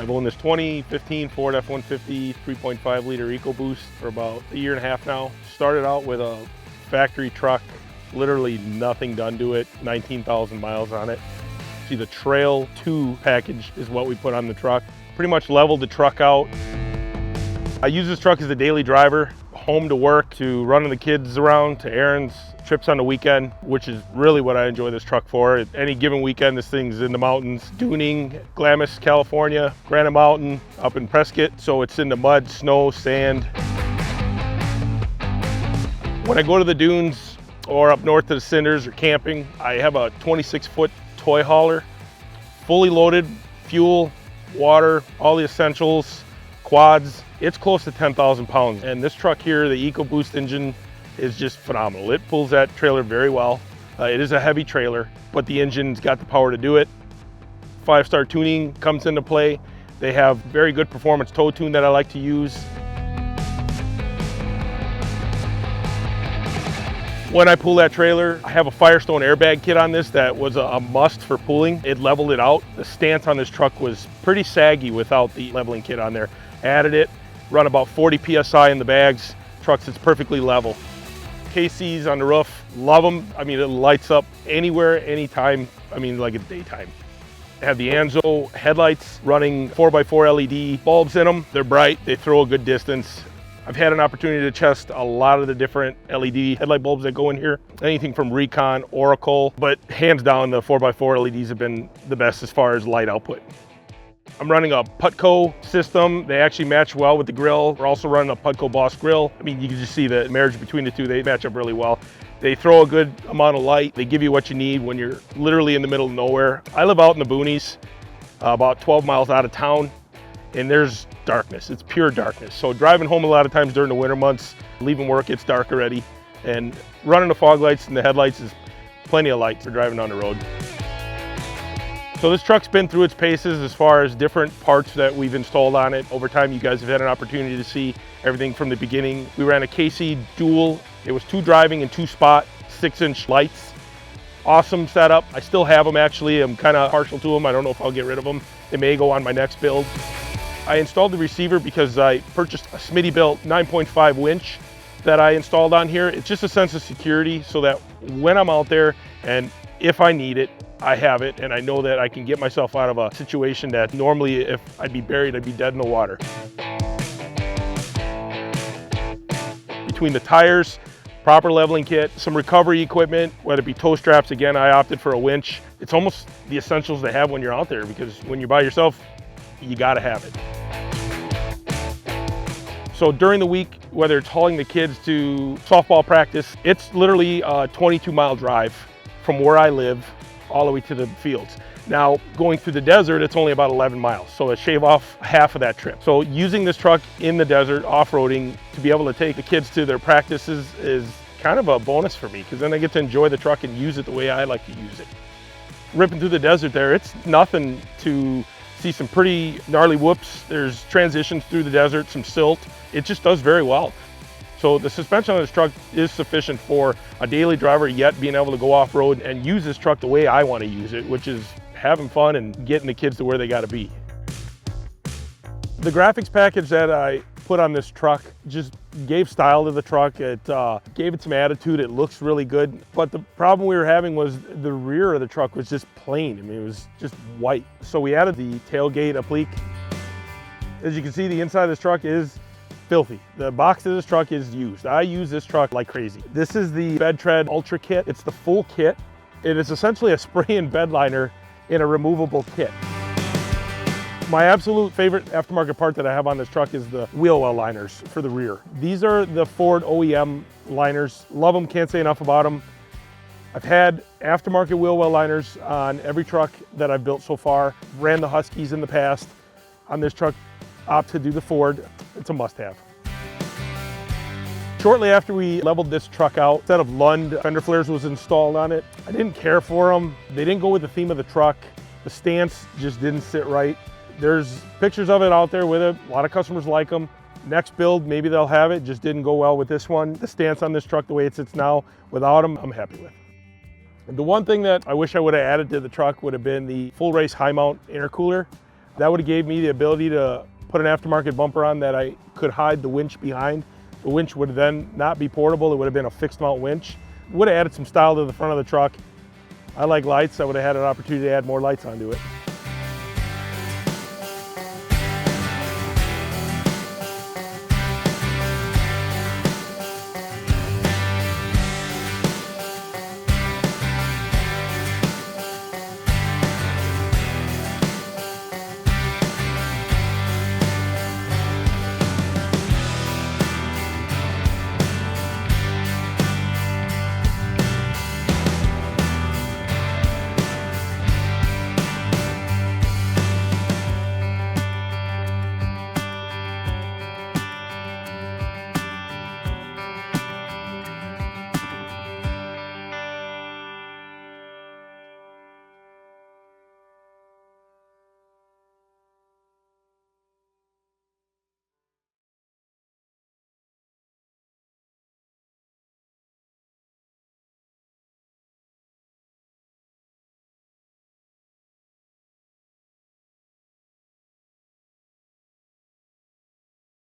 I've owned this 2015 Ford F-150 3.5 liter EcoBoost for about a year and a half now. Started out with a factory truck, literally nothing done to it, 19,000 miles on it. See, the Trail 2 package is what we put on the truck. Pretty much leveled the truck out. I use this truck as a daily driver, home to work, to running the kids around, to errands, trips on the weekend, which is really what I enjoy this truck for. At any given weekend, this thing's in the mountains, duning, Glamis, California, Granite Mountain, up in Prescott, so it's in the mud, snow, sand. When I go to the dunes or up north to the Cinders or camping, I have a 26-foot toy hauler, fully loaded, fuel, water, all the essentials, quads. It's close to 10,000 pounds. And this truck here, the EcoBoost engine, is just phenomenal. It pulls that trailer very well. It is a heavy trailer, but the engine's got the power to do it. 5-star tuning comes into play. They have very good performance tow tune that I like to use. When I pull that trailer, I have a Firestone airbag kit on this that was a must for pulling. It leveled it out. The stance on this truck was pretty saggy without the leveling kit on there. Added it, run about 40 PSI in the bags. Truck sits perfectly level. KCs on the roof, love them. I mean, it lights up anywhere, anytime. I mean, like it's daytime. I have the Anzo headlights running 4x4 LED bulbs in them. They're bright, they throw a good distance. I've had an opportunity to test a lot of the different LED headlight bulbs that go in here. Anything from Recon, Oracle, but hands down the 4x4 LEDs have been the best as far as light output. I'm running a Putco system. They actually match well with the grill. We're also running a Putco Boss grill. I mean, you can just see the marriage between the two. They match up really well. They throw a good amount of light. They give you what you need when you're literally in the middle of nowhere. I live out in the boonies, about 12 miles out of town, and there's darkness. It's pure darkness. So driving home a lot of times during the winter months, leaving work, it's dark already. And running the fog lights and the headlights is plenty of light for driving down the road. So this truck's been through its paces as far as different parts that we've installed on it. Over time, you guys have had an opportunity to see everything from the beginning. We ran a KC dual. It was 2 driving and 2 spot, 6-inch lights. Awesome setup. I still have them actually. I'm kind of partial to them. I don't know if I'll get rid of them. They may go on my next build. I installed the receiver because I purchased a Smitty-built 9.5 winch that I installed on here. It's just a sense of security so that when I'm out there and if I need it, I have it, and I know that I can get myself out of a situation that normally if I'd be buried, I'd be dead in the water. Between the tires, proper leveling kit, some recovery equipment, whether it be tow straps, again, I opted for a winch. It's almost the essentials they have when you're out there, because when you're by yourself, you gotta have it. So during the week, whether it's hauling the kids to softball practice, it's literally a 22-mile drive from where I live all the way to the fields. Now, going through the desert, it's only about 11 miles, so I shave off half of that trip. So using this truck in the desert, off-roading, to be able to take the kids to their practices is kind of a bonus for me, because then I get to enjoy the truck and use it the way I like to use it. Ripping through the desert there, it's nothing to see some pretty gnarly whoops. There's transitions through the desert, some silt. It just does very well. So the suspension on this truck is sufficient for a daily driver, yet being able to go off-road and use this truck the way I want to use it, which is having fun and getting the kids to where they got to be. The graphics package that I put on this truck just gave style to the truck. It gave it some attitude. It looks really good. But the problem we were having was the rear of the truck was just plain. I mean, it was just white. So we added the tailgate applique. As you can see, the inside of this truck is filthy. The box of this truck is used. I use this truck like crazy. This is the Bed Tread Ultra Kit. It's the full kit. It is essentially a spray and bed liner in a removable kit. My absolute favorite aftermarket part that I have on this truck is the wheel well liners for the rear. These are the Ford OEM liners. Love them, can't say enough about them. I've had aftermarket wheel well liners on every truck that I've built so far. Ran the Huskies in the past. On this truck, opt to do the Ford. It's a must-have. Shortly after we leveled this truck out, a set of Lund fender flares was installed on it. I didn't care for them. They didn't go with the theme of the truck. The stance just didn't sit right. There's pictures of it out there with it. A lot of customers like them. Next build, maybe they'll have it. Just didn't go well with this one. The stance on this truck, the way it sits now, without them, I'm happy with. And the one thing that I wish I would have added to the truck would have been the full race high mount intercooler. That would have gave me the ability to put an aftermarket bumper on that I could hide the winch behind. The winch would then not be portable, it would have been a fixed mount winch. Would have added some style to the front of the truck. I like lights, I would have had an opportunity to add more lights onto it.